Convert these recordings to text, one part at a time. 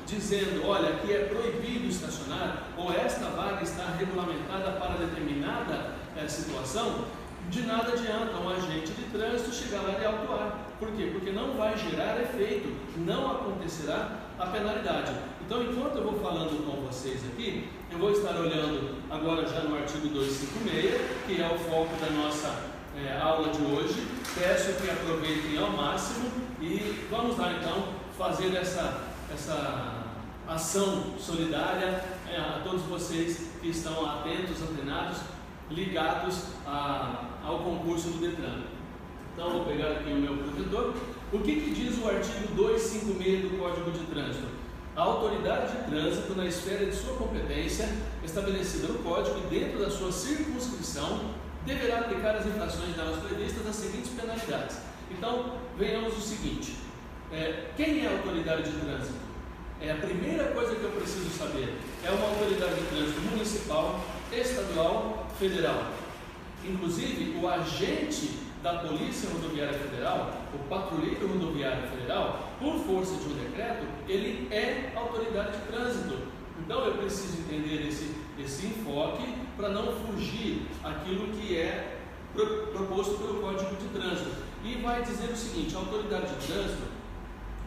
dizendo, olha, aqui é proibido estacionar, ou esta vaga está regulamentada para determinada situação, de nada adianta um agente de trânsito chegar lá e autuar. Por quê? Porque não vai gerar efeito, não acontecerá a penalidade. Então, enquanto eu vou falando com vocês aqui, eu vou estar olhando agora já no artigo 256, que é o foco da nossa aula de hoje. Peço que aproveitem ao máximo e vamos lá então fazer essa ação solidária a todos vocês que estão atentos, antenados, ligados ao concurso do Detran. Então vou pegar aqui o meu projetor. O que diz o artigo 256 do Código de Trânsito? A autoridade de trânsito, na esfera de sua competência, estabelecida no Código e dentro da sua circunscrição, deverá aplicar as infrações delas previstas as seguintes penalidades. Então, venhamos o seguinte, quem é a autoridade de trânsito? É a primeira coisa que eu preciso saber. É uma autoridade de trânsito municipal, estadual, federal. Inclusive, o agente da Polícia Rodoviária Federal, o patrulheiro rodoviário federal, por força de um decreto, ele é autoridade de trânsito. Então eu preciso entender esse enfoque para não fugir aquilo que é proposto pelo Código de Trânsito. E vai dizer o seguinte, a autoridade de trânsito,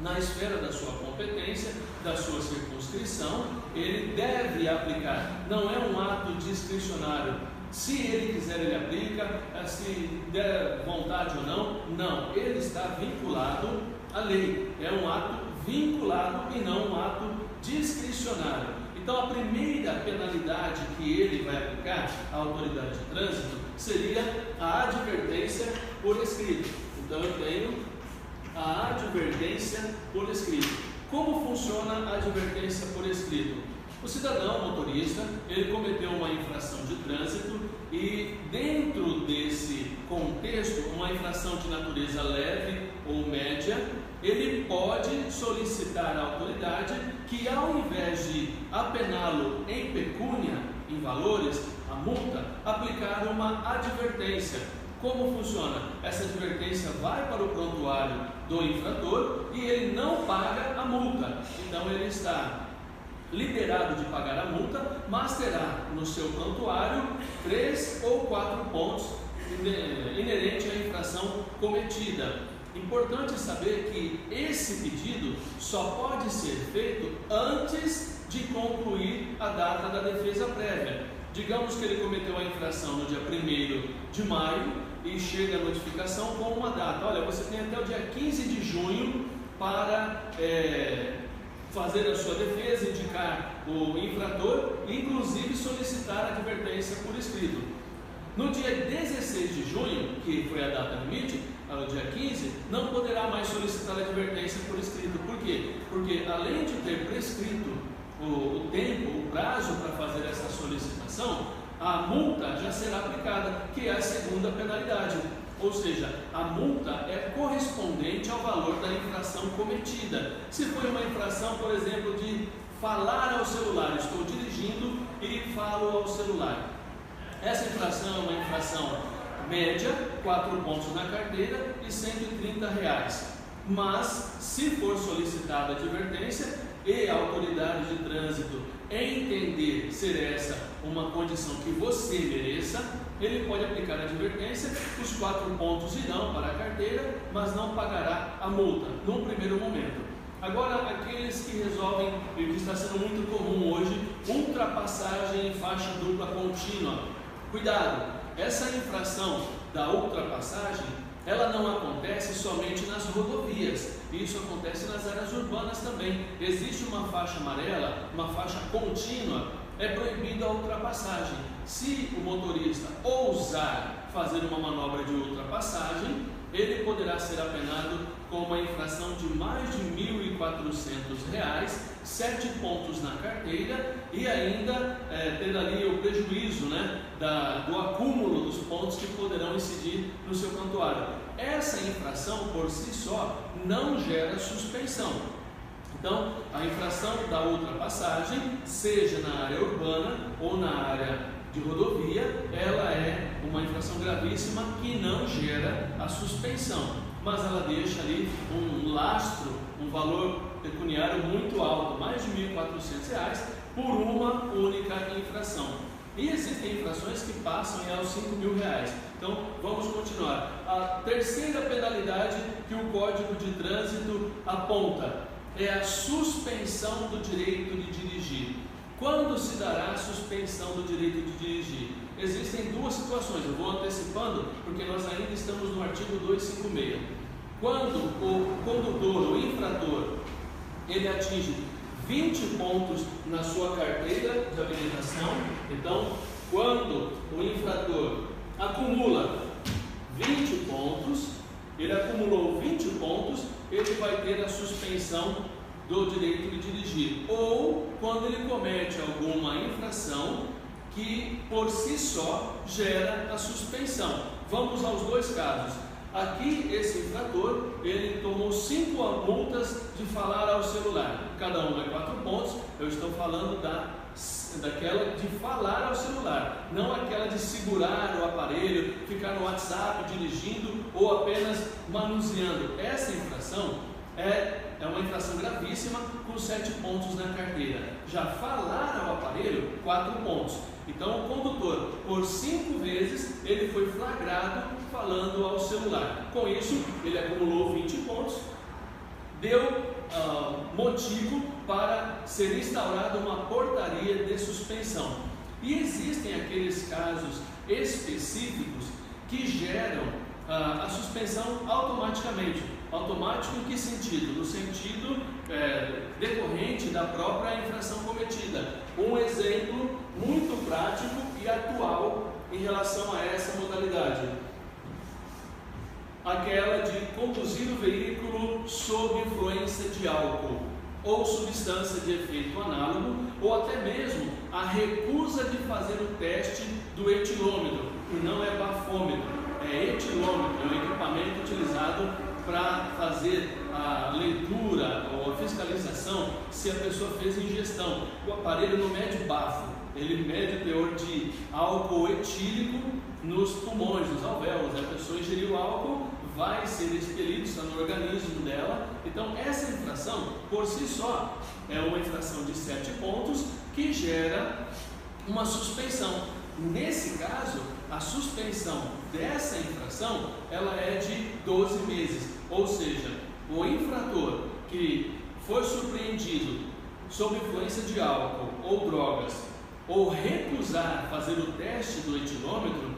na esfera da sua competência, da sua circunscrição, ele deve aplicar, não é um ato discricionário. Se ele quiser, ele aplica, se der vontade ou não, ele está vinculado à lei, é um ato vinculado e não um ato discricionário. Então a primeira penalidade que ele vai aplicar à autoridade de trânsito seria a advertência por escrito. Então eu tenho a advertência por escrito. Como funciona a advertência por escrito? O cidadão motorista, ele cometeu uma infração de trânsito e dentro desse contexto, uma infração de natureza leve ou média, ele pode solicitar à autoridade que ao invés de apená-lo em pecúnia, em valores, a multa, aplicar uma advertência. Como funciona? Essa advertência vai para o prontuário do infrator e ele não paga a multa. Então ele está liberado de pagar a multa, mas terá no seu prontuário 3 ou 4 pontos inerente à infração cometida. Importante saber que esse pedido só pode ser feito antes de concluir a data da defesa prévia. Digamos que ele cometeu a infração no dia 1º de maio e chega a notificação com uma data. Olha, você tem até o dia 15 de junho para fazer a sua defesa, indicar o infrator e inclusive solicitar a advertência por escrito. No dia 16 de junho, que foi a data limite, no dia 15, não poderá mais solicitar a advertência por escrito. Por quê? Porque além de ter prescrito o tempo, o prazo para fazer essa solicitação, a multa já será aplicada, que é a segunda penalidade. Ou seja, a multa é correspondente ao valor da infração cometida. Se foi uma infração, por exemplo, de falar ao celular, estou dirigindo e falo ao celular. Essa infração é uma infração média, 4 pontos na carteira e R$130. Mas, se for solicitada a advertência e a autoridade de trânsito entender ser essa uma condição que você mereça, ele pode aplicar a advertência, os 4 pontos irão para a carteira, mas não pagará a multa, num primeiro momento. Agora, aqueles que resolvem, e que está sendo muito comum hoje, ultrapassagem em faixa dupla contínua. Cuidado, essa infração da ultrapassagem, ela não acontece somente nas rodovias, isso acontece nas áreas urbanas também. Existe uma faixa amarela, uma faixa contínua, é proibida a ultrapassagem. Se o motorista ousar fazer uma manobra de ultrapassagem, ele poderá ser apenado com uma infração de mais de R$1.400, 7 pontos na carteira e ainda ter ali o prejuízo, do acúmulo dos pontos que poderão incidir no seu prontuário. Essa infração por si só não gera suspensão. Então, a infração da ultrapassagem, seja na área urbana ou na área de rodovia, ela é uma infração gravíssima que não gera a suspensão, mas ela deixa ali um lastro, um valor pecuniário muito alto, mais de R$ por uma única infração. E existem infrações que passam aos R$ 5.000. Então, vamos continuar. A terceira penalidade que o Código de Trânsito aponta é a suspensão do direito de dirigir. Quando se dará a suspensão do direito de dirigir? Existem duas situações, eu vou antecipando, porque nós ainda estamos no artigo 256. Quando o condutor, o infrator, ele atinge 20 pontos na sua carteira de habilitação, então, quando o infrator acumula 20 pontos, ele acumulou 20 pontos, ele vai ter a suspensão do direito de dirigir, ou quando ele comete alguma infração que por si só gera a suspensão. Vamos aos dois casos. Aqui esse infrator, ele tomou 5 multas de falar ao celular, cada uma é 4 pontos. Eu estou falando daquela de falar ao celular, não aquela de segurar o aparelho, ficar no WhatsApp dirigindo ou apenas manuseando. Essa infração é uma infração gravíssima com 7 pontos na carteira. Já falar ao aparelho, 4 pontos. Então o condutor, por 5 vezes, ele foi flagrado falando ao celular. Com isso, ele acumulou 20 pontos, deu motivo para ser instaurada uma portaria de suspensão. E existem aqueles casos específicos que geram a suspensão automaticamente. Automático em que sentido? No sentido decorrente da própria infração cometida. Um exemplo muito prático e atual em relação a essa modalidade: aquela de conduzir o veículo sob influência de álcool ou substância de efeito análogo, ou até mesmo a recusa de fazer o teste do etilômetro, que não é bafômetro, é etilômetro, é um equipamento utilizado para fazer a leitura ou a fiscalização se a pessoa fez ingestão. O aparelho não mede bafo, ele mede o teor de álcool etílico nos pulmões, nos alvéolos. A pessoa ingeriu álcool, vai ser expelido, está no organismo dela. Então essa infração, por si só, é uma infração de 7 pontos que gera uma suspensão. Nesse caso, a suspensão dessa infração, ela é de 12 meses, ou seja, o infrator que foi surpreendido sob influência de álcool ou drogas, ou recusar fazer o teste do etilômetro,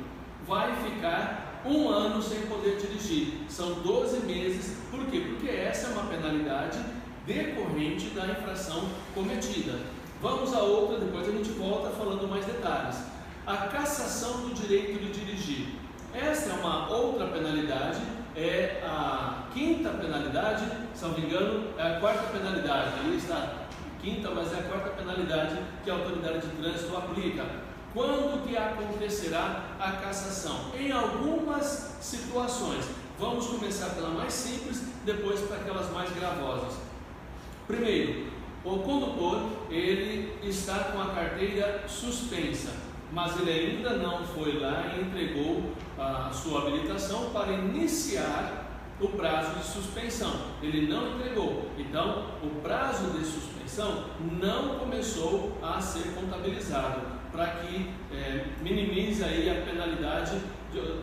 vai ficar 1 ano sem poder dirigir. São 12 meses, por quê? Porque essa é uma penalidade decorrente da infração cometida. Vamos a outra, depois a gente volta falando mais detalhes. A cassação do direito de dirigir. Essa é uma outra penalidade, é a 5ª penalidade, se não me engano, é a 4ª penalidade. Ali está 5ª, mas é a 4ª penalidade que a autoridade de trânsito aplica. Quando que acontecerá a cassação? Em algumas situações. Vamos começar pela mais simples, depois para aquelas mais gravosas. Primeiro, o condutor, ele está com a carteira suspensa, mas ele ainda não foi lá e entregou a sua habilitação para iniciar o prazo de suspensão. Ele não entregou, então o prazo de suspensão não começou a ser contabilizado, para que minimize aí a penalidade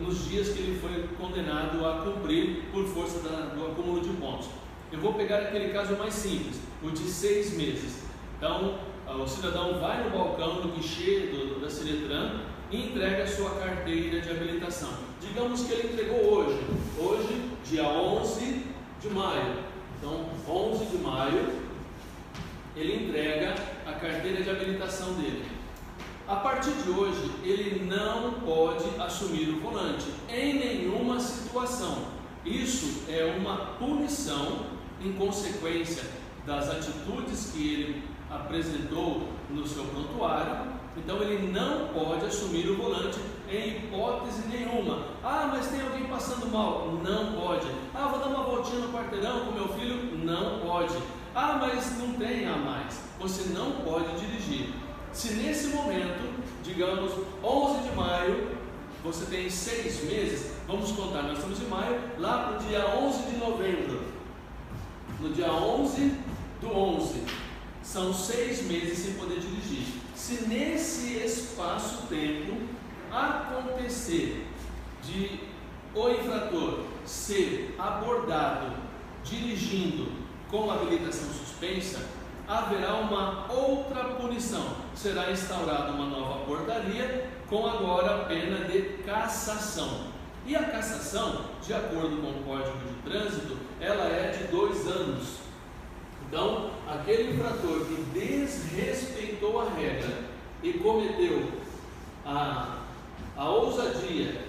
nos dias que ele foi condenado a cumprir por força do acúmulo de pontos. Eu vou pegar aquele caso mais simples, o de 6 meses. Então, o cidadão vai no balcão, no guichê da Ciretran e entrega a sua carteira de habilitação. Digamos que ele entregou hoje, dia 11 de maio. Então, 11 de maio, ele entrega a carteira de habilitação dele. A partir de hoje, ele não pode assumir o volante em nenhuma situação. Isso é uma punição em consequência das atitudes que ele apresentou no seu prontuário. Então ele não pode assumir o volante em hipótese nenhuma. Ah, mas tem alguém passando mal? Não pode. Ah, vou dar uma voltinha no quarteirão com meu filho? Não pode. Ah, mas não tem a mais. Você não pode dirigir. Se nesse momento, digamos 11 de maio, você tem 6 meses, vamos contar, nós estamos em maio, lá para o dia 11 de novembro, no dia 11 do 11, são 6 meses sem poder dirigir. Se nesse espaço-tempo acontecer de o infrator ser abordado dirigindo com habilitação suspensa, haverá uma outra punição. Será instaurada uma nova portaria com agora a pena de cassação. E a cassação, de acordo com o Código de Trânsito, ela é de 2 anos. Então, aquele infrator que desrespeitou a regra e cometeu a ousadia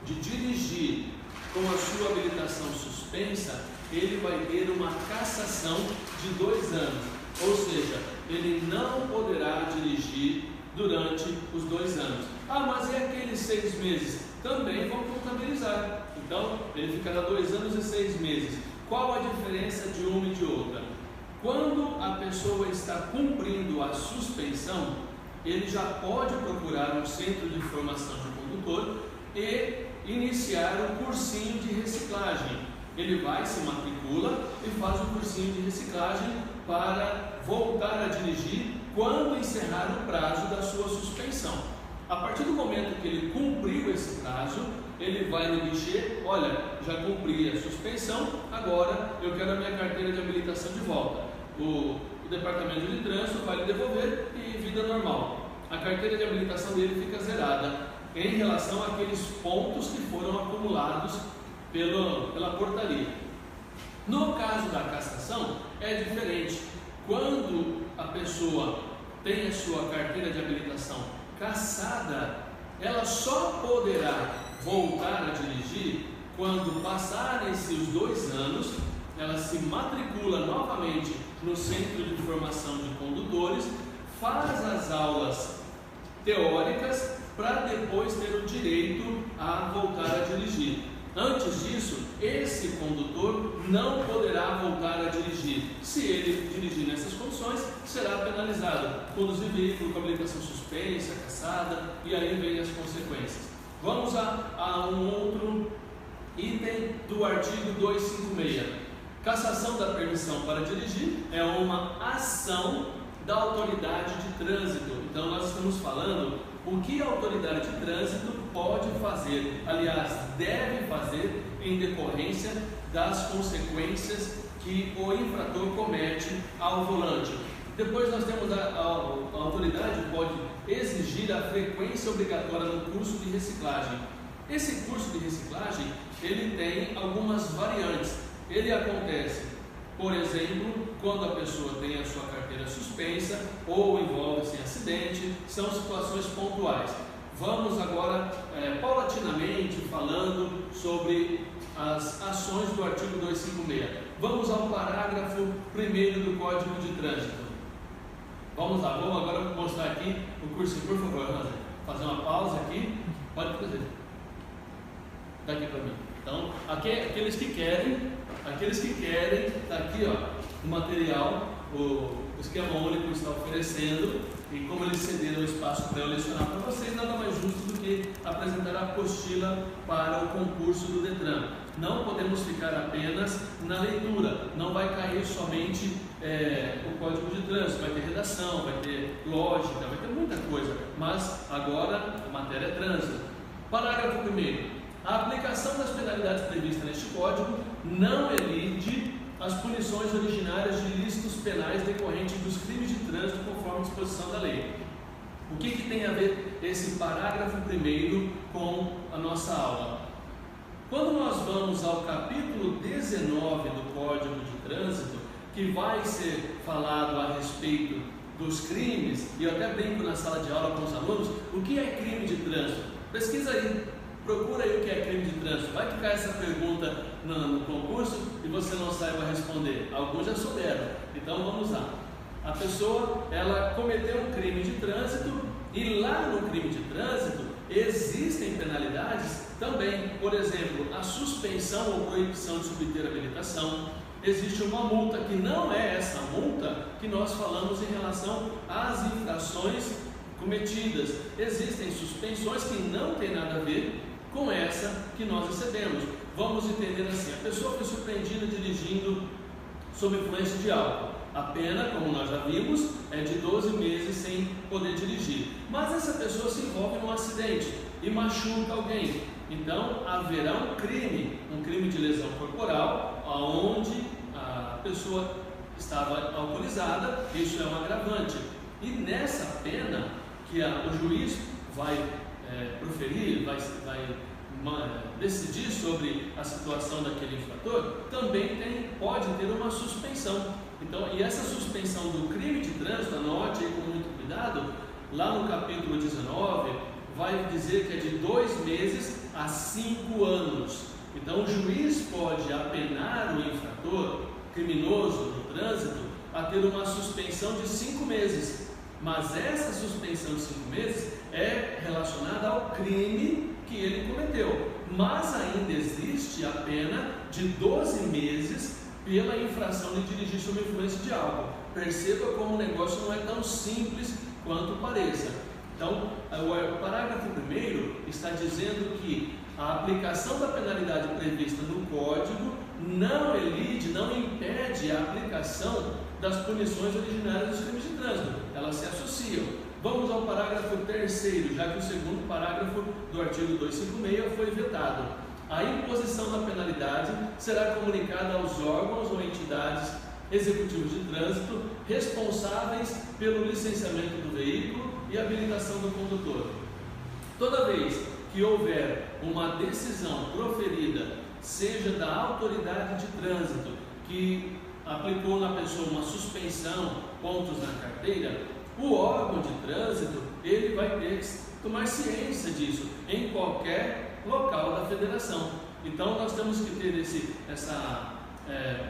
de dirigir com a sua habilitação suspensa, ele vai ter uma cassação de 2 anos. Ou seja, ele não poderá dirigir durante os 2 anos. Ah, mas e aqueles 6 meses? Também vão contabilizar. Então, ele ficará 2 anos e 6 meses. Qual a diferença de uma e de outra? Quando a pessoa está cumprindo a suspensão, ele já pode procurar um centro de formação de condutor e iniciar um cursinho de reciclagem. Ele vai, se matricula e faz um cursinho de reciclagem para voltar a dirigir quando encerrar o prazo da sua suspensão. A partir do momento que ele cumpriu esse prazo, ele vai no guichê: olha, já cumpri a suspensão, agora eu quero a minha carteira de habilitação de volta. O departamento de trânsito vai lhe devolver e vida normal. A carteira de habilitação dele fica zerada em relação àqueles pontos que foram acumulados pela portaria. No caso da cassação é diferente. Quando a pessoa tem a sua carteira de habilitação cassada, ela só poderá voltar a dirigir quando passarem-se os 2 anos, ela se matricula novamente no Centro de Formação de Condutores, faz as aulas teóricas para depois ter o direito a voltar a dirigir. Antes disso, esse condutor não poderá voltar a dirigir. Se ele dirigir nessas condições, será penalizado. Conduzir veículo com habilitação suspensa, cassada, e aí vem as consequências. Vamos a um outro item do artigo 256. Cassação da permissão para dirigir é uma ação da autoridade de trânsito. Então nós estamos falando o que a autoridade de trânsito pode fazer, aliás, deve fazer em decorrência das consequências que o infrator comete ao volante. Depois nós temos a autoridade pode exigir a frequência obrigatória no curso de reciclagem. Esse curso de reciclagem, ele tem algumas variantes. Ele acontece, por exemplo, quando a pessoa tem a sua carteira suspensa ou envolve-se em acidente, são situações pontuais. Vamos agora, paulatinamente, falando sobre as ações do artigo 256. Vamos ao parágrafo 1º do Código de Trânsito. Vamos lá, vamos agora mostrar aqui o cursinho, por favor, Rosa. Fazer uma pausa aqui, pode fazer. Dá aqui para mim. Então, aqueles que querem, está aqui ó, o material, o esquema único está oferecendo, e como eles cederam o espaço para eu lecionar para vocês, nada mais justo do que apresentar a apostila para o concurso do Detran. Não podemos ficar apenas na leitura, não vai cair somente o Código de Trânsito, vai ter redação, vai ter lógica, vai ter muita coisa, mas agora a matéria é trânsito. Parágrafo 1º. A aplicação das penalidades previstas neste Código não elide as punições originárias de ilícitos penais decorrentes dos crimes de trânsito conforme a disposição da lei. O que tem a ver esse parágrafo 1º com a nossa aula? Quando nós vamos ao capítulo 19 do Código de Trânsito, que vai ser falado a respeito dos crimes, e eu até brinco na sala de aula com os alunos, o que é crime de trânsito? Pesquisa aí. Procura aí o que é crime de trânsito. Vai ficar essa pergunta no concurso e você não saiba responder. Alguns já souberam. Então vamos lá. A pessoa, ela cometeu um crime de trânsito e lá no crime de trânsito existem penalidades também. Por exemplo, a suspensão ou proibição de subter habilitação. Existe uma multa que não é essa multa que nós falamos em relação às infrações cometidas. Existem suspensões que não tem nada a ver com essa que nós recebemos. Vamos entender assim: a pessoa foi surpreendida dirigindo sob influência de álcool. A pena, como nós já vimos, é de 12 meses sem poder dirigir. Mas essa pessoa se envolve num acidente e machuca alguém. Então haverá um crime de lesão corporal, onde a pessoa estava alcoolizada, isso é um agravante. E nessa pena que o juiz vai proferir, vai decidir sobre a situação daquele infrator, também pode ter uma suspensão. Então, e essa suspensão do crime de trânsito, anote aí com muito cuidado, lá no capítulo 19, vai dizer que é de 2 meses a 5 anos. Então, o juiz pode apenar o infrator criminoso no trânsito a ter uma suspensão de 5 meses. Mas essa suspensão de 5 meses é relacionada ao crime que ele cometeu. Mas ainda existe a pena de 12 meses pela infração de dirigir sob influência de álcool. Perceba como o negócio não é tão simples quanto pareça. Então, o parágrafo 1º está dizendo que a aplicação da penalidade prevista no Código não impede a aplicação das punições originárias dos crimes de trânsito. Elas se associam. Vamos ao parágrafo 3º, já que o segundo parágrafo do artigo 256 foi vetado. A imposição da penalidade será comunicada aos órgãos ou entidades executivos de trânsito responsáveis pelo licenciamento do veículo e habilitação do condutor. Toda vez que houver uma decisão proferida, seja da autoridade de trânsito, que aplicou na pessoa uma suspensão, pontos na carteira, o órgão de trânsito ele vai ter que tomar ciência disso em qualquer local da federação. Então nós temos que ter essa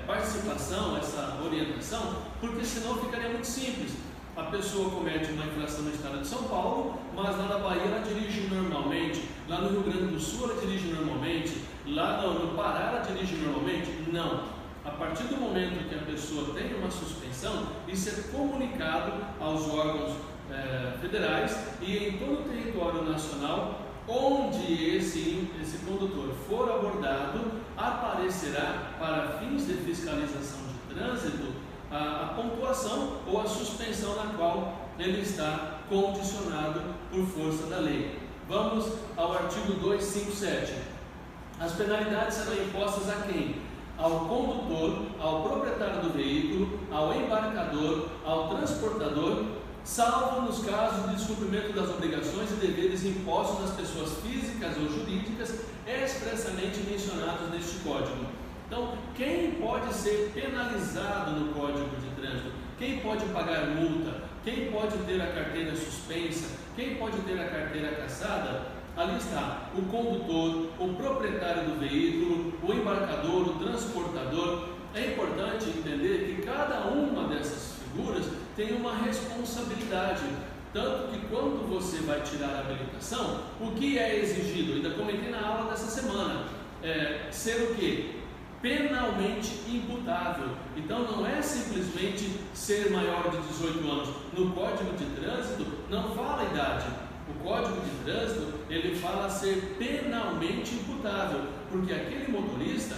participação, essa orientação, porque senão ficaria muito simples. A pessoa comete uma infração no estado de São Paulo, mas lá na Bahia ela dirige normalmente, lá no Rio Grande do Sul ela dirige normalmente, lá no Pará ela dirige normalmente. Não. A partir do momento que a pessoa tem uma suspensão, isso é comunicado aos órgãos federais e em todo o território nacional onde esse condutor for abordado, aparecerá para fins de fiscalização de trânsito a pontuação ou a suspensão na qual ele está condicionado por força da lei. Vamos ao artigo 257. As penalidades serão impostas a quem? Ao condutor, ao proprietário do veículo, ao embarcador, ao transportador, salvo nos casos de descumprimento das obrigações e deveres impostos às pessoas físicas ou jurídicas expressamente mencionados neste Código. Então, quem pode ser penalizado no Código de Trânsito? Quem pode pagar multa? Quem pode ter a carteira suspensa? Quem pode ter a carteira cassada? Ali está o condutor, o proprietário do veículo, o embarcador, o transportador. É importante entender que cada uma dessas figuras tem uma responsabilidade. Tanto que quando você vai tirar a habilitação, o que é exigido? Ainda comentei na aula dessa semana. Ser o quê? Penalmente imputável. Então não é simplesmente ser maior de 18 anos. No Código de Trânsito não fala a idade. O Código de Trânsito ele fala ser penalmente imputável, porque aquele motorista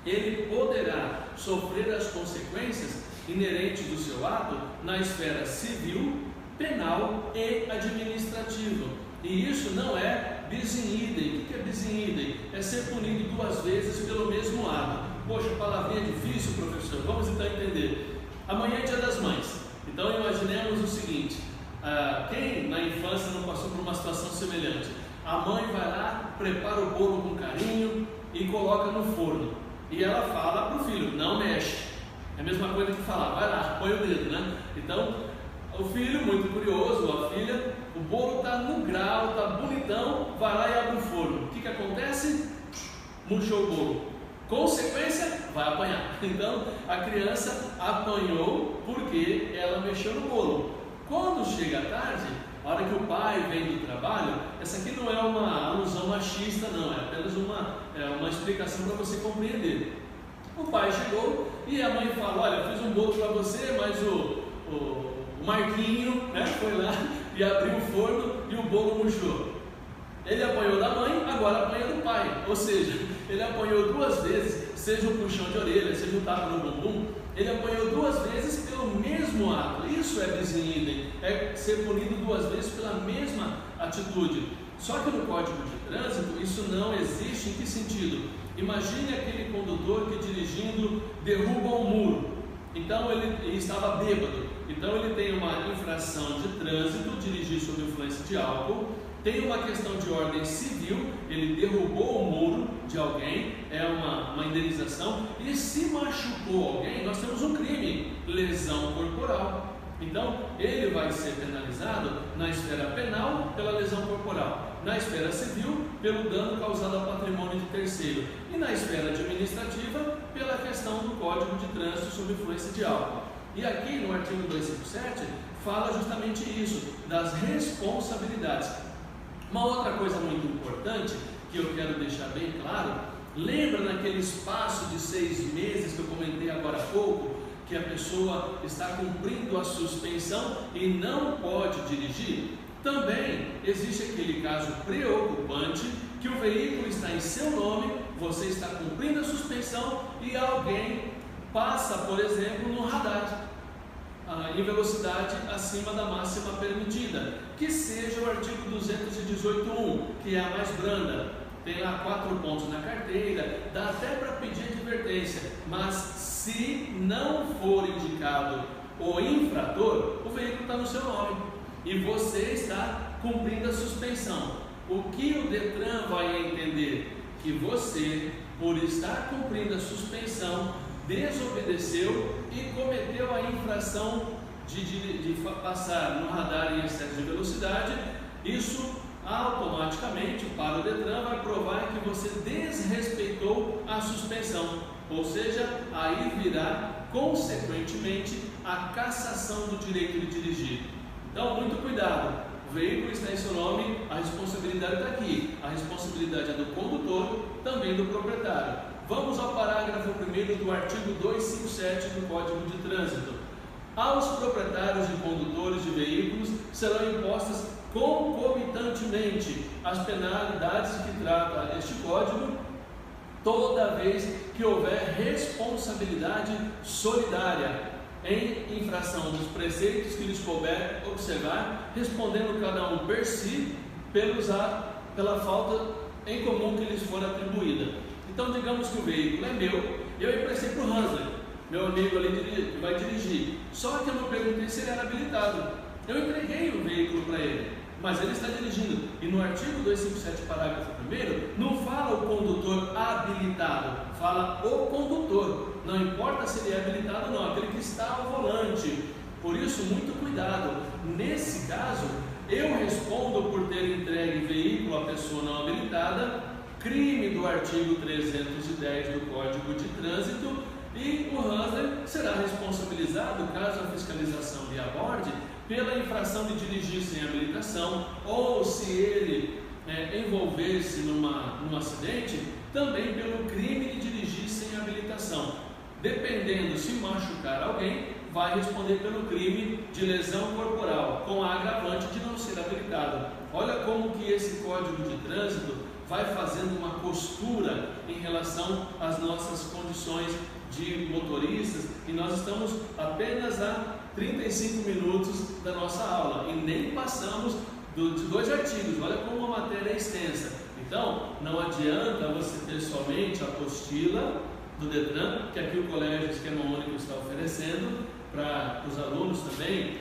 ele poderá sofrer as consequências inerentes do seu ato na esfera civil, penal e administrativa. E isso não é bis in idem. O que é bis in idem? É ser punido 2 vezes pelo mesmo ato. Poxa, palavrinha difícil, professor. Vamos então entender. Amanhã é Dia das Mães. Então imaginemos o seguinte: quem na infância não passou por uma situação semelhante? A mãe vai lá, prepara o bolo com carinho e coloca no forno. E ela fala para o filho: não mexe. É a mesma coisa que falar: vai lá, põe o dedo, né? Então, o filho, muito curioso, a filha, o bolo está no grau, está bonitão, vai lá e abre o forno. O que acontece? Murchou o bolo. Consequência, vai apanhar. Então, a criança apanhou porque ela mexeu no bolo. Quando chega a tarde, a hora que o pai vem do trabalho, essa aqui não é uma alusão machista, não, é apenas uma explicação para você compreender. O pai chegou e a mãe fala: olha, fiz um bolo para você, mas o Marquinho, né, foi lá e abriu o forno e o bolo murchou. Ele apanhou da mãe, agora apanha do pai. Ou seja, ele apanhou 2 vezes, seja um puxão de orelha, seja um tapa no bumbum. ele apanhou 2 vezes pelo mesmo ato. Isso é bis in idem, é ser punido 2 vezes pela mesma atitude. Só que no Código de Trânsito isso não existe. Em que sentido? Imagine aquele condutor que dirigindo derruba um muro. Então ele estava bêbado. Então ele tem uma infração de trânsito, dirigir sob influência de álcool. Tem uma questão de ordem civil, ele derrubou o muro de alguém, é uma indenização. E se machucou alguém, nós temos um crime, lesão corporal. Então ele vai ser penalizado na esfera penal pela lesão corporal, na esfera civil pelo dano causado ao patrimônio de terceiro e na esfera administrativa pela questão do Código de Trânsito sob influência de álcool. E aqui no artigo 257 fala justamente isso, das responsabilidades. Uma outra coisa muito importante que eu quero deixar bem claro, lembra naquele espaço de 6 meses que eu comentei agora há pouco, que a pessoa está cumprindo a suspensão e não pode dirigir? Também existe aquele caso preocupante que o veículo está em seu nome, você está cumprindo a suspensão e alguém passa, por exemplo, no radar em velocidade acima da máxima permitida, que seja o artigo 218.1, que é a mais branda, tem lá 4 pontos na carteira, dá até para pedir advertência, mas se não for indicado o infrator, o veículo está no seu nome e você está cumprindo a suspensão. O que o Detran vai entender? Que você, por estar cumprindo a suspensão, desobedeceu e cometeu a infração de passar no radar em excesso de velocidade. Isso automaticamente para o Detran vai provar que você desrespeitou a suspensão, ou seja, aí virá consequentemente a cassação do direito de dirigir. Então muito cuidado, o veículo está em seu nome, a responsabilidade está aqui, a responsabilidade é do condutor, também do proprietário. Vamos ao parágrafo 1º do artigo 257 do Código de Trânsito. Aos proprietários e condutores de veículos serão impostas concomitantemente as penalidades que trata este Código, toda vez que houver responsabilidade solidária em infração dos preceitos que lhes couber observar, respondendo cada um per si pela falta em comum que lhes for atribuída. Então, digamos que o veículo é meu, eu emprestei para o Hansley, meu amigo ali que vai dirigir, só que eu não perguntei se ele era habilitado. Eu entreguei o veículo para ele, mas ele está dirigindo. E no artigo 257, parágrafo 1º, não fala o condutor habilitado, fala o condutor. Não importa se ele é habilitado ou não, aquele que está ao volante. Por isso, muito cuidado. Nesse caso, eu respondo por ter entregue veículo à pessoa não habilitada, crime do artigo 310 do Código de Trânsito, e o Hansley será responsabilizado, caso a fiscalização lhe aborde, pela infração de dirigir sem habilitação, ou se ele envolver-se num acidente, também pelo crime de dirigir sem habilitação. Dependendo se machucar alguém, vai responder pelo crime de lesão corporal, com a agravante de não ser habilitado. Olha como que esse Código de Trânsito vai fazendo uma costura em relação às nossas condições de motoristas, e nós estamos apenas a 35 minutos da nossa aula e nem passamos de 2 artigos. Olha como a matéria é extensa. Então, não adianta você ter somente a apostila do Detran, que aqui o Colégio Esquema Único está oferecendo para os alunos também,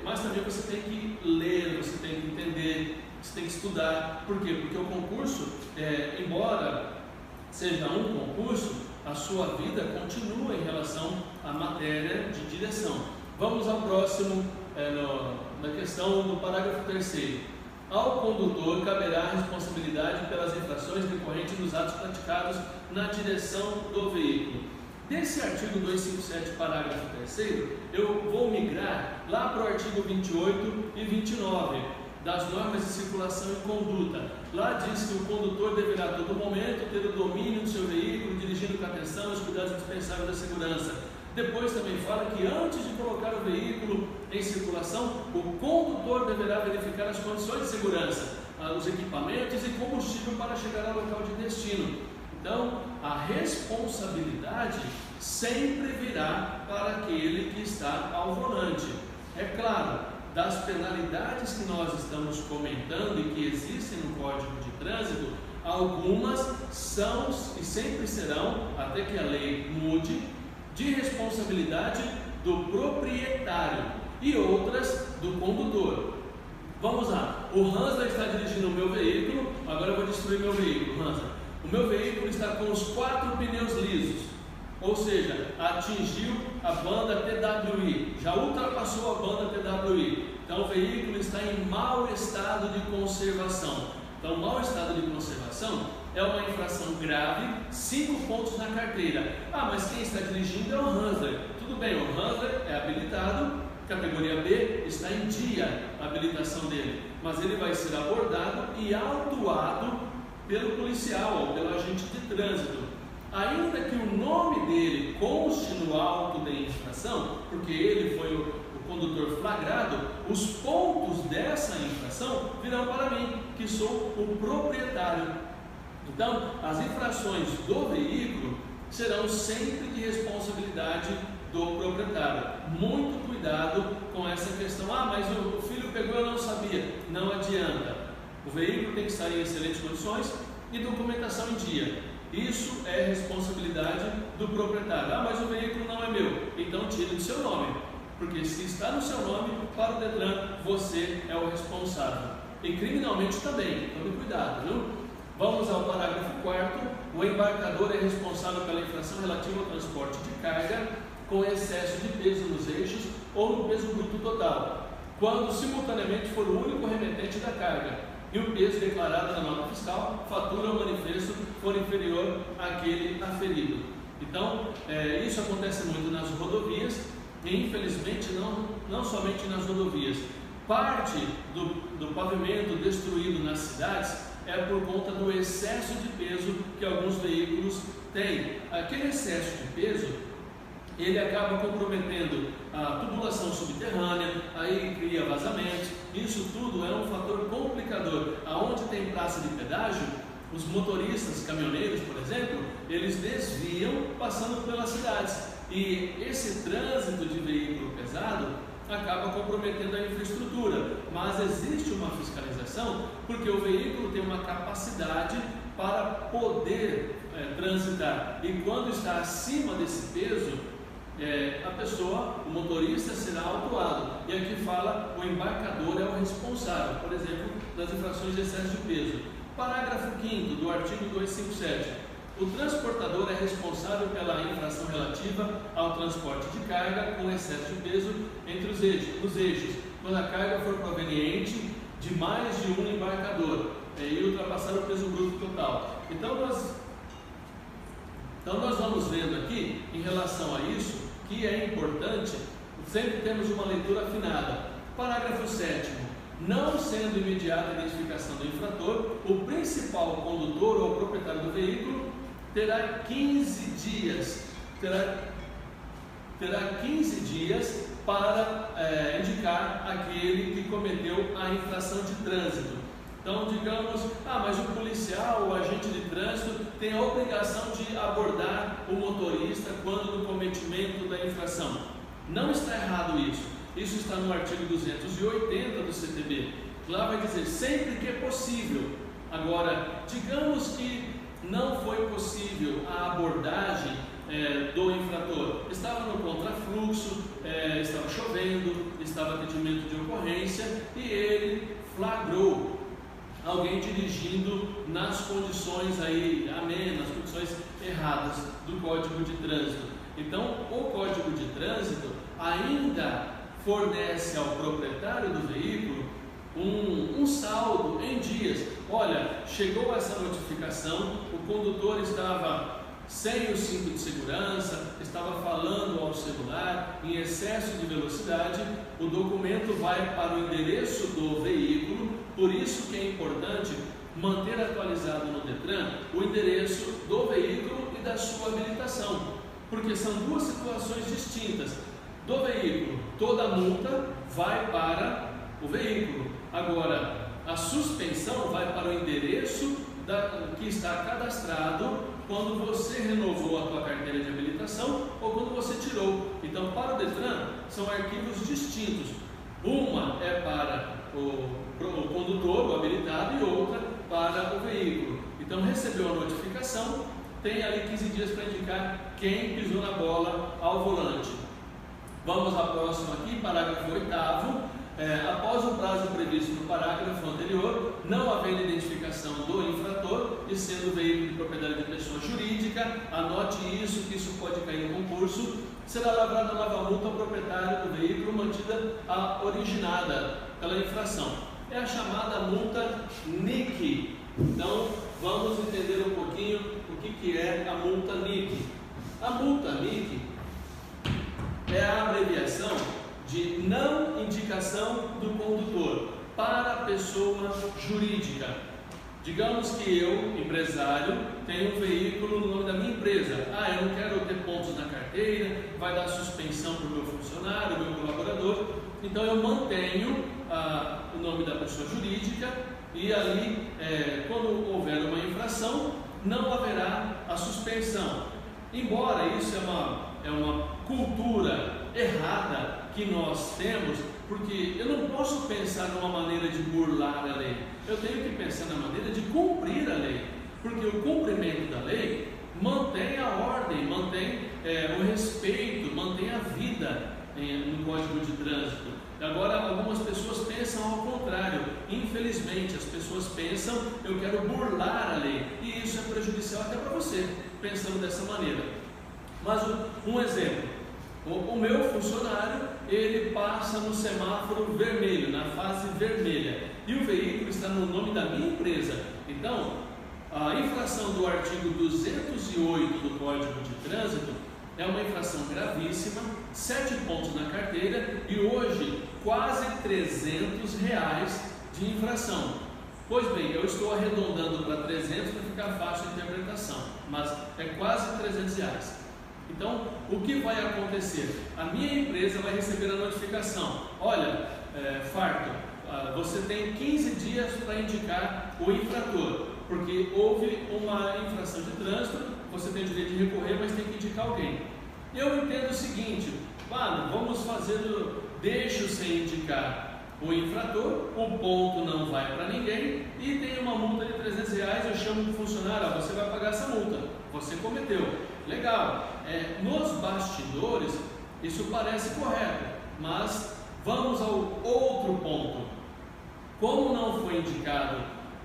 mas também você tem que ler, você tem que entender, você tem que estudar. Por quê? Porque o concurso, embora seja um concurso, a sua vida continua em relação à matéria de direção. Vamos ao próximo, na questão do parágrafo 3º. Ao condutor caberá a responsabilidade pelas infrações decorrentes dos atos praticados na direção do veículo. Desse artigo 257, parágrafo 3º, eu vou migrar lá para o artigo 28 e 29 das normas de circulação e conduta. Lá diz que o condutor deverá a todo momento ter o domínio do seu veículo, dirigindo com atenção e os cuidados indispensáveis da segurança. Depois também fala que antes de colocar o veículo em circulação, o condutor deverá verificar as condições de segurança, os equipamentos e combustível para chegar ao local de destino. Então, a responsabilidade sempre virá para aquele que está ao volante. É claro, das penalidades que nós estamos comentando e que existem no Código de Trânsito, algumas são e sempre serão, até que a lei mude, de responsabilidade do proprietário e outras do condutor. Vamos lá, o Hansa está dirigindo o meu veículo, agora eu vou destruir meu veículo, Hansa. O meu veículo está com os 4 pneus lisos, ou seja, atingiu a banda TWI, já ultrapassou a banda TWI, então o veículo está em mau estado de conservação. Então, mau estado de conservação é uma infração grave, 5 pontos na carteira. Ah, mas quem está dirigindo é o Hansa. Tudo bem, o Hansa é habilitado, categoria B, está em dia a habilitação dele, mas ele vai ser abordado e autuado pelo policial ou pelo agente de trânsito. Ainda que o nome dele conste no auto de infração, porque ele foi o condutor flagrado, os pontos dessa infração virão para mim, que sou o proprietário. Então, as infrações do veículo serão sempre de responsabilidade do proprietário. Muito cuidado com essa questão. Ah, mas o filho pegou, eu não sabia. Não adianta. O veículo tem que estar em excelentes condições e documentação em dia. Isso é responsabilidade do proprietário. Ah, mas o veículo não é meu. Então tire do seu nome, porque se está no seu nome, para o Detran, você é o responsável. E criminalmente também, tome cuidado, viu? Vamos ao parágrafo 4º. O embarcador é responsável pela infração relativa ao transporte de carga com excesso de peso nos eixos ou no peso bruto total, quando simultaneamente for o único remetente da carga e o peso declarado na nota fiscal, fatura ou manifesto for inferior àquele aferido. Então, isso acontece muito nas rodovias e infelizmente não somente nas rodovias. Parte do pavimento destruído nas cidades é por conta do excesso de peso que alguns veículos têm. Aquele excesso de peso, ele acaba comprometendo a tubulação subterrânea, aí cria vazamentos. Isso tudo é um fator complicador. Aonde tem praça de pedágio, os motoristas, caminhoneiros, por exemplo, eles desviam passando pelas cidades. E esse trânsito de veículo pesado acaba comprometendo a infraestrutura. Mas existe uma fiscalização, porque o veículo tem uma capacidade para poder transitar. E quando está acima desse peso, a pessoa, o motorista, será autuado. E aqui fala, o embarcador é o responsável, por exemplo, das infrações de excesso de peso. Parágrafo 5º do artigo 257. O transportador é responsável pela infração relativa ao transporte de carga com excesso de peso entre os eixos, quando a carga for proveniente de mais de um embarcador e ultrapassar o peso bruto total. Então nós vamos vendo aqui, em relação a isso, que é importante, sempre temos uma leitura afinada. Parágrafo 7º. Não sendo imediata a identificação do infrator, o principal condutor ou proprietário do veículo terá 15 dias para indicar aquele que cometeu a infração de trânsito. Então, digamos, mas o policial, o agente de trânsito tem a obrigação de abordar o motorista quando do cometimento da infração. Não está errado isso. Isso está no artigo 280 do CTB. Lá vai dizer sempre que é possível. Agora, digamos que não foi possível a abordagem do infrator. Estava no contrafluxo, estava chovendo, estava atendimento de ocorrência e ele flagrou alguém dirigindo nas condições amenas, condições erradas do Código de Trânsito. Então, o Código de Trânsito ainda fornece ao proprietário do veículo um saldo em dias. Olha, chegou essa notificação, o condutor estava sem o cinto de segurança, estava falando ao celular, em excesso de velocidade, o documento vai para o endereço do veículo. Por isso que é importante manter atualizado no Detran o endereço do veículo e da sua habilitação, porque são duas situações distintas. Do veículo, toda a multa vai para o veículo. Agora, a suspensão vai para o endereço que está cadastrado quando você renovou a tua carteira de habilitação ou quando você tirou. Então, para o Detran, são arquivos distintos. Uma é para o condutor, o habilitado, e outra para o veículo. Então, recebeu a notificação, tem ali 15 dias para indicar quem pisou na bola ao volante. Vamos à próxima aqui, parágrafo 8º. Após o prazo previsto no parágrafo anterior, não havendo identificação do infrator e sendo veículo de propriedade de pessoa jurídica, anote isso, que isso pode cair no concurso, será lavrada nova multa ao proprietário do veículo mantida a originada pela infração. É a chamada multa NIC. Então, vamos entender um pouquinho o que é a multa NIC. A multa NIC é a abreviação de não indicação do condutor para a pessoa jurídica. Digamos que eu, empresário, tenho um veículo no nome da minha empresa. Eu não quero ter pontos na carteira, vai dar suspensão para o meu funcionário, meu colaborador. Então eu mantenho o nome da pessoa jurídica e ali, quando houver uma infração, não haverá a suspensão. Embora isso é uma cultura errada que nós temos, porque eu não posso pensar numa maneira de burlar a lei, eu tenho que pensar na maneira de cumprir a lei, porque o cumprimento da lei mantém a ordem, mantém o respeito, mantém a vida no Código de Trânsito. Agora, algumas pessoas pensam ao contrário. Infelizmente, as pessoas pensam, eu quero burlar a lei, e isso é prejudicial até para você, pensando dessa maneira. Mas um exemplo, o meu funcionário, ele passa no semáforo vermelho, na fase vermelha, e o veículo está no nome da minha empresa. Então, a infração do artigo 208 do Código de Trânsito é uma infração gravíssima, 7 pontos na carteira e hoje quase R$300 de infração. Pois bem, eu estou arredondando para 300 para ficar fácil a interpretação, mas é quase R$300. Então, o que vai acontecer? A minha empresa vai receber a notificação: olha, Farto, você tem 15 dias para indicar o infrator, porque houve uma infração de trânsito, você tem o direito de recorrer, mas tem que indicar alguém. Eu entendo o seguinte: vamos fazer, deixo sem indicar o infrator, o ponto não vai para ninguém e tem uma multa de R$300, eu chamo o funcionário, você vai pagar essa multa, você cometeu. Legal, nos bastidores isso parece correto, mas vamos ao outro ponto. Como não foi indicado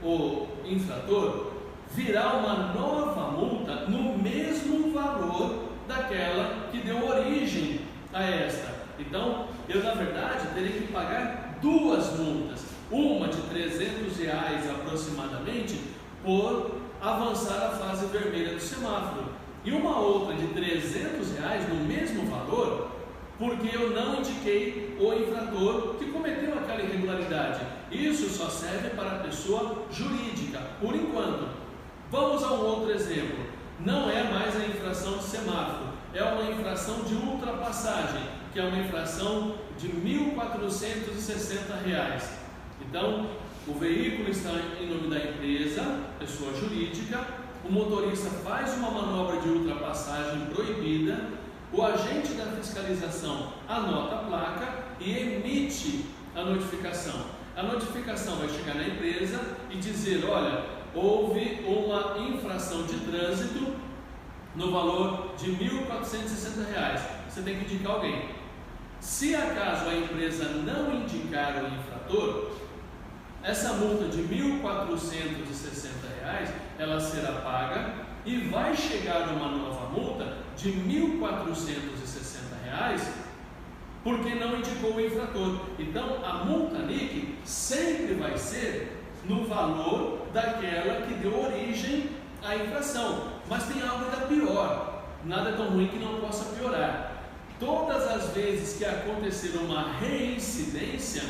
o infrator, virá uma nova multa no mesmo valor daquela que deu origem a esta. Então, eu na verdade terei que pagar duas multas, uma de R$300 aproximadamente por avançar a fase vermelha do semáforo, e uma outra de R$300 no mesmo valor, porque eu não indiquei o infrator que cometeu aquela irregularidade. Isso só serve para a pessoa jurídica, por enquanto. Vamos a um outro exemplo. Não é mais a infração de semáforo, é uma infração de ultrapassagem, que é uma infração de R$1.460. Então, o veículo está em nome da empresa, pessoa jurídica, o motorista faz uma manobra de ultrapassagem proibida, o agente da fiscalização anota a placa e emite a notificação. A notificação vai chegar na empresa e dizer: olha, houve uma infração de trânsito no valor de R$1.460, você tem que indicar alguém. Se acaso a empresa não indicar o infrator, essa multa de R$1.460 ela será paga e vai chegar uma nova multa de R$1.460 porque não indicou o infrator. Então a multa NIC sempre vai ser no valor daquela que deu origem à infração. Mas tem algo ainda pior, nada tão ruim que não possa piorar. Todas as vezes que acontecer uma reincidência,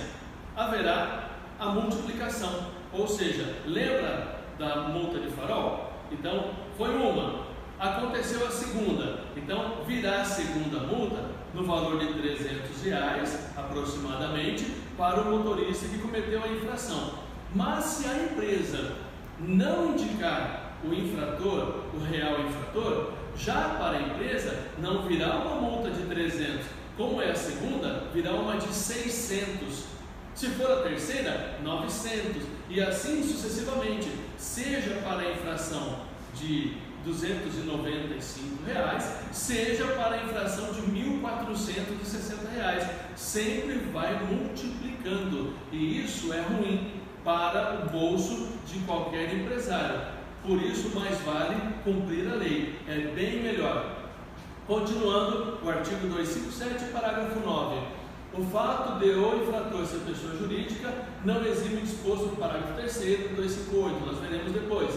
haverá a multiplicação. Ou seja, lembra da multa de farol? Então, foi uma, aconteceu a segunda, então virá a segunda multa no valor de R$300 aproximadamente para o motorista que cometeu a infração. Mas se a empresa não indicar o infrator, o real infrator, já para a empresa não virá uma multa de 300, como é a segunda, virá uma de 600. Se for a terceira, 900, e assim sucessivamente, seja para a infração de R$ 295, seja para a infração de R$ 1.460, sempre vai multiplicando, e isso é ruim para o bolso de qualquer empresário. Por isso, mais vale cumprir a lei, é bem melhor. Continuando, o artigo 257, parágrafo 9. O fato de o infrator ser pessoa jurídica não exime o disposto no parágrafo 3º do 258, nós veremos depois.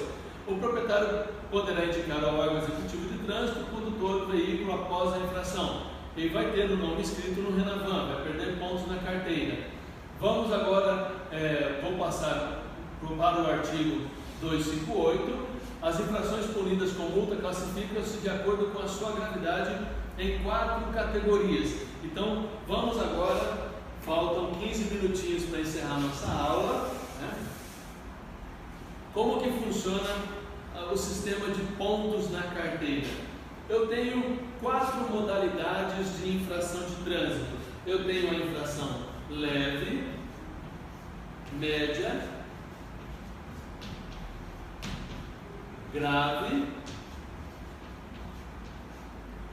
O proprietário poderá indicar ao órgão executivo de trânsito o condutor do veículo após a infração. Ele vai ter o nome escrito no Renavan, vai perder pontos na carteira. Vamos agora, vou passar para o artigo 258. As infrações punidas com multa classificam-se de acordo com a sua gravidade em 4 categorias. Então, vamos agora, faltam 15 minutinhos para encerrar nossa aula, né? Como que funciona o sistema de pontos na carteira? Eu tenho 4 modalidades de infração de trânsito. Eu tenho a infração leve, média, grave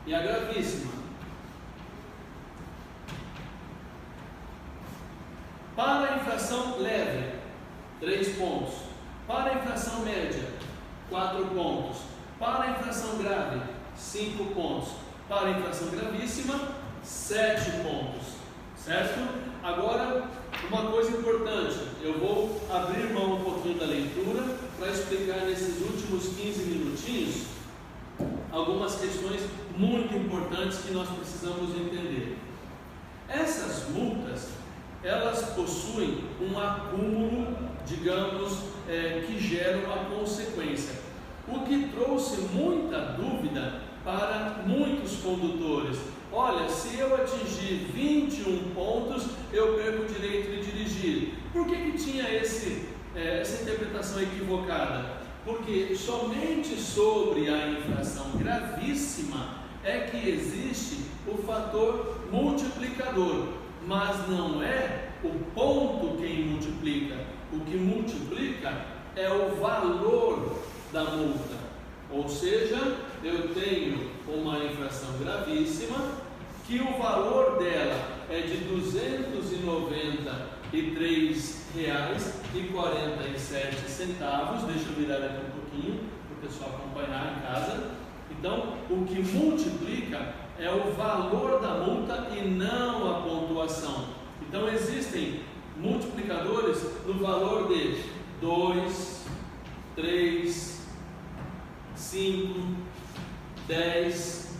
e a gravíssima. Para a infração leve, 3 pontos. Para a infração média, 4 pontos. Para a infração grave, 5 pontos. Para a infração gravíssima, 7 pontos. Certo? Agora, uma coisa importante, eu vou abrir mão um pouquinho da leitura para explicar nesses últimos 15 minutinhos algumas questões muito importantes que nós precisamos entender. Essas multas, elas possuem um acúmulo, digamos, que gera uma consequência, o que trouxe muita dúvida para muitos condutores. Olha, se eu atingir 21 pontos, eu perco o direito de dirigir. Por que tinha essa interpretação equivocada? Porque somente sobre a infração gravíssima é que existe o fator multiplicador, mas não é o ponto quem multiplica. O que multiplica é o valor da multa. Ou seja, eu tenho uma infração gravíssima que o valor dela é de R$ 293,47. Deixa eu virar aqui um pouquinho para o pessoal acompanhar em casa. Então, o que multiplica é o valor da multa e não a pontuação. Então, existem multiplicadores no valor de 2, 3, 5, 10,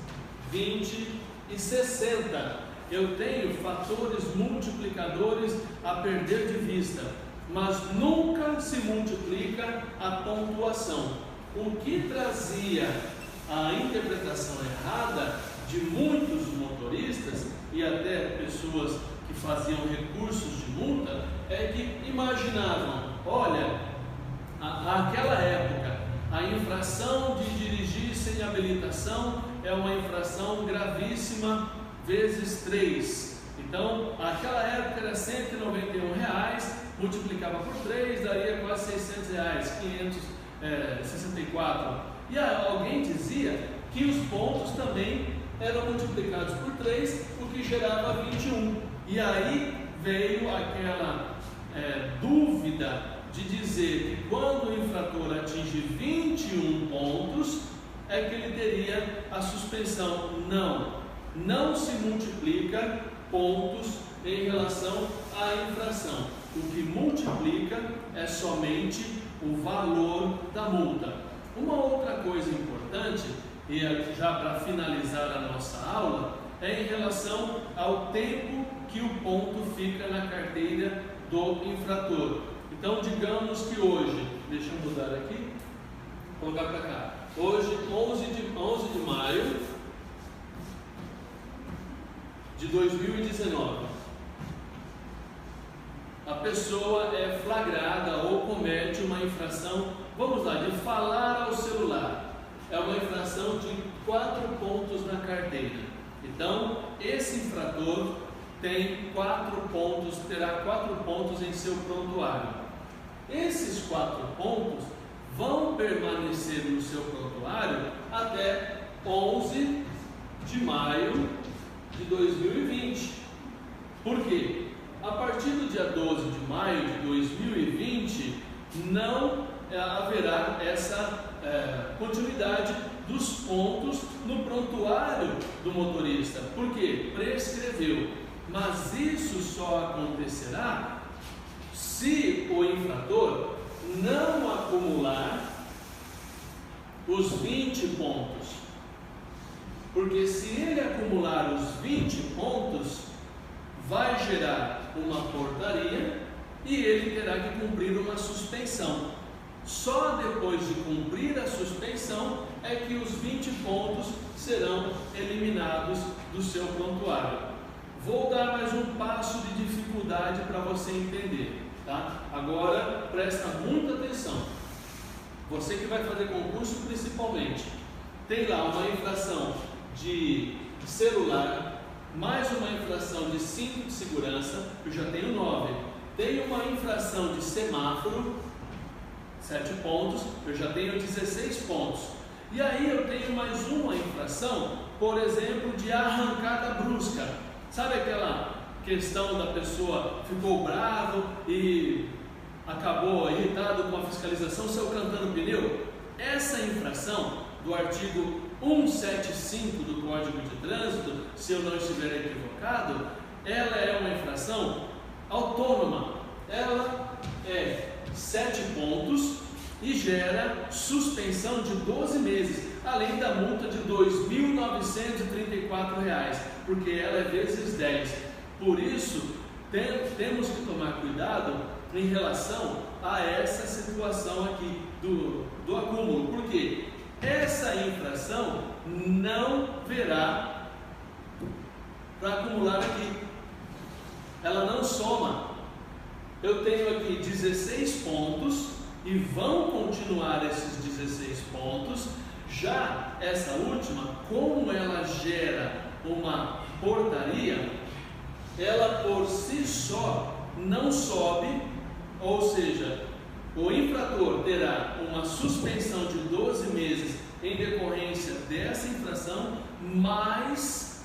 20 e 60. Eu tenho fatores multiplicadores a perder de vista, mas nunca se multiplica a pontuação. O que trazia a interpretação errada de muitos motoristas e até pessoas que faziam recursos de multa é que imaginavam, olha, naquela época a infração de dirigir sem habilitação é uma infração gravíssima vezes 3. Então, naquela época era R$ 191, multiplicava por 3, daria quase R$ 600, 564. E alguém dizia que os pontos também eram multiplicados por 3, o que gerava 21. E aí veio aquela dúvida de dizer que quando o infrator atinge 21 pontos, é que ele teria a suspensão. Não se multiplica pontos em relação à infração. O que multiplica é somente o valor da multa. Uma outra coisa importante, e já para finalizar a nossa aula, é em relação ao tempo que o ponto fica na carteira do infrator. Então, digamos que hoje, deixa eu mudar aqui, vou colocar para cá. Hoje, 11 de maio de 2019, a pessoa é flagrada ou comete uma infração vamos lá, de falar ao celular, é uma infração de 4 pontos na carteira. Então, esse infrator tem 4 pontos, terá 4 pontos em seu prontuário. Esses 4 pontos vão permanecer no seu prontuário até 11 de maio de 2020. Por quê? A partir do dia 12 de maio de 2020, não haverá essa continuidade dos pontos no prontuário do motorista. Por quê? Prescreveu. Mas isso só acontecerá se o infrator não acumular os 20 pontos. Porque se ele acumular os 20 pontos, vai gerar uma portaria e ele terá que cumprir uma suspensão. Só depois de cumprir a suspensão é que os 20 pontos serão eliminados do seu prontuário. Vou dar mais um passo de dificuldade para você entender, tá? Agora presta muita atenção. Você que vai fazer concurso principalmente, tem lá uma infração de celular, mais uma infração de cinto de segurança, eu já tenho 9. Tem uma infração de semáforo, 7 pontos, eu já tenho 16 pontos. E aí eu tenho mais uma infração, por exemplo, de arrancada brusca. Sabe aquela questão da pessoa ficou bravo e acabou irritado com a fiscalização, saiu cantando pneu? Essa infração do artigo 175 do Código de Trânsito, se eu não estiver equivocado, ela é uma infração autônoma. Ela é 7 pontos e gera suspensão de 12 meses, além da multa de R$ 2.934, porque ela é vezes 10. Por isso, temos que tomar cuidado em relação a essa situação aqui do acúmulo. Por quê? Essa infração não verá para acumular aqui. Ela não soma. Eu tenho aqui 16 pontos e vão continuar esses 16 pontos. Já essa última, como ela gera uma portaria, ela por si só não sobe, ou seja, o infrator terá uma suspensão de 12 meses em decorrência dessa infração, mais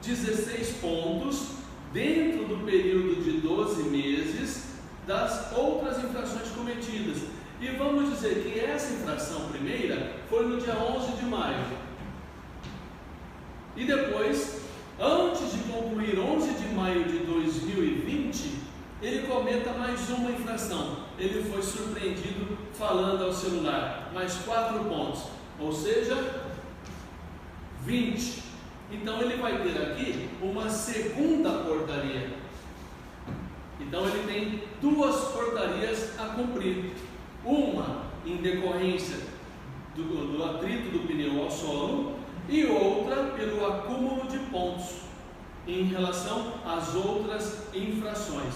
16 pontos dentro do período de 12 meses das outras infrações cometidas. E vamos dizer que essa infração primeira foi no dia 11 de maio. E depois, antes de concluir 11 de maio de 2020, ele cometa mais uma infração. Ele foi surpreendido falando ao celular, mais 4 pontos, ou seja, 20. Então ele vai ter aqui uma segunda portaria. Então ele tem 2 portarias a cumprir. Uma em decorrência do atrito do pneu ao solo e outra pelo acúmulo de pontos em relação às outras infrações.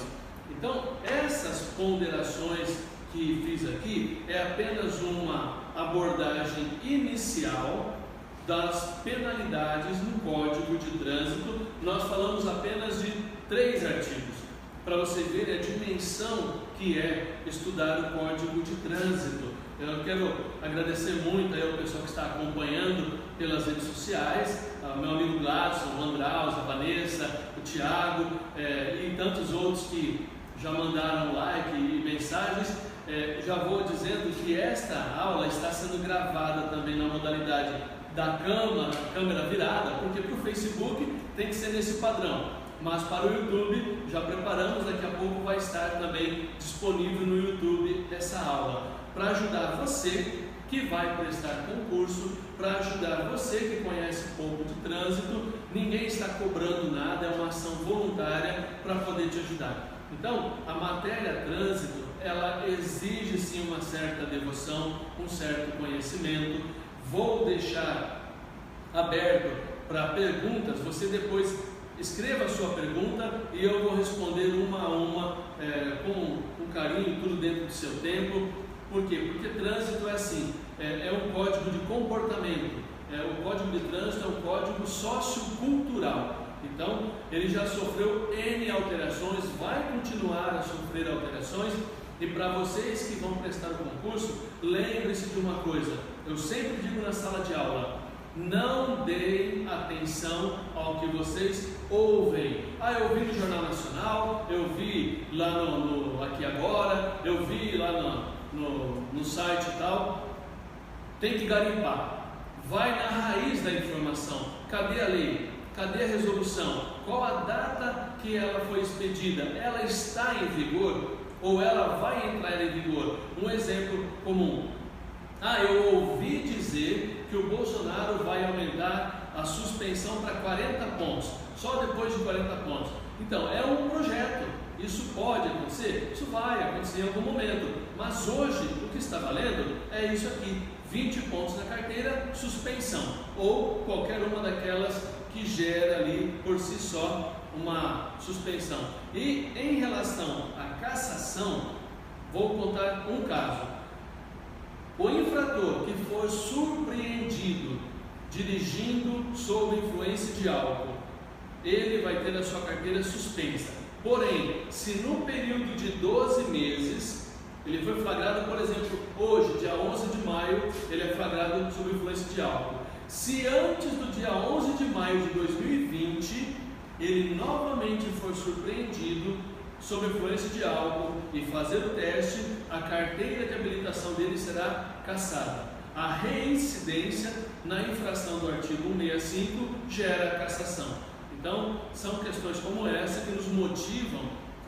Então, essas ponderações que fiz aqui é apenas uma abordagem inicial das penalidades no Código de Trânsito. Nós falamos apenas de 3 artigos, para você ver a dimensão que é estudar o Código de Trânsito. Eu quero agradecer muito aí ao pessoal que está acompanhando pelas redes sociais, meu amigo Gladson, o Andraus, a Vanessa, o Thiago e tantos outros que já mandaram like e mensagens. Já vou dizendo que esta aula está sendo gravada também na modalidade da câmera virada, porque para o Facebook tem que ser nesse padrão, mas para o YouTube já preparamos, daqui a pouco vai estar também disponível no YouTube essa aula, para ajudar você que vai prestar concurso, para ajudar você que conhece pouco de trânsito. Ninguém está cobrando nada, é uma ação voluntária para poder te ajudar. Então, a matéria trânsito, ela exige sim uma certa devoção, um certo conhecimento. Vou deixar aberto para perguntas, você depois escreva a sua pergunta e eu vou responder uma a uma com carinho, tudo dentro do seu tempo. Por quê? Porque trânsito é assim, é um código de comportamento. O código de trânsito é um código sociocultural. Então, ele já sofreu N alterações, vai continuar a sofrer alterações. E para vocês que vão prestar o concurso, lembre-se de uma coisa, eu sempre digo na sala de aula: não deem atenção ao que vocês ouvem. Eu vi no Jornal Nacional, eu vi lá no Aqui Agora, eu vi lá no site e tal. Tem que garimpar. Vai na raiz da informação. Cadê a lei? Cadê a resolução? Qual a data que ela foi expedida? Ela está em vigor ou ela vai entrar em vigor? Um exemplo comum: eu ouvi dizer que o Bolsonaro vai aumentar a suspensão para 40 pontos, só depois de 40 pontos. Então, é um projeto, isso pode acontecer? Isso vai acontecer em algum momento, mas hoje o que está valendo é isso aqui: 20 pontos na carteira, suspensão, ou qualquer uma daquelas que gera ali por si só uma suspensão. E em relação à cassação, vou contar um caso. O infrator que for surpreendido dirigindo sob influência de álcool, ele vai ter a sua carteira suspensa. Porém, se no período de 12 meses, ele foi flagrado, por exemplo, hoje, dia 11 de maio, ele é flagrado sob influência de álcool. Se antes do dia 11 de maio de 2020, ele novamente for surpreendido sob influência de álcool e fazer o teste, a carteira de habilitação dele será cassada. A reincidência na infração do artigo 165 gera cassação. Então, são questões como essa que nos motivam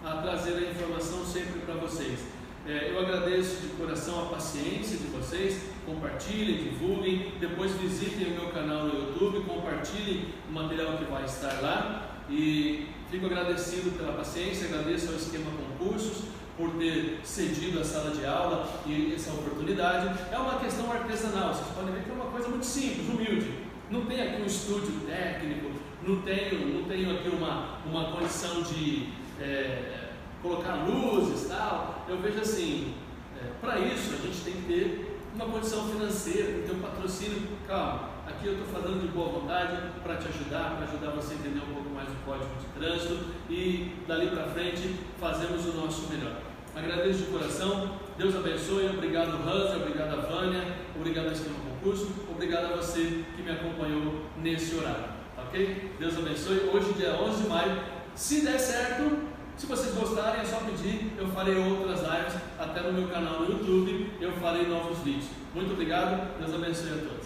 a trazer a informação sempre para vocês. Eu agradeço de coração a paciência de vocês. Compartilhem, divulguem, depois visitem o meu canal no YouTube, compartilhem o material que vai estar lá. E fico agradecido pela paciência, agradeço ao Esquema Concursos por ter cedido a sala de aula e essa oportunidade. É uma questão artesanal, vocês podem ver que é uma coisa muito simples, humilde. Não tem aqui um estúdio técnico, não tenho aqui uma condição de colocar luzes e tal. Eu vejo assim, para isso a gente tem que ter uma condição financeira, tem que ter um patrocínio. Calma, aqui eu estou falando de boa vontade para te ajudar, para ajudar você a entender um pouco mais do código de trânsito e dali para frente fazemos o nosso melhor. Agradeço de coração, Deus abençoe, obrigado Hansa, obrigado a Vânia, obrigado ao Esquema Concurso, obrigado a você que me acompanhou nesse horário, ok? Deus abençoe. Hoje, dia 11 de maio, se der certo, se vocês gostarem, é só pedir, eu farei outras lives, até no meu canal no YouTube, eu farei novos vídeos. Muito obrigado, Deus abençoe a todos.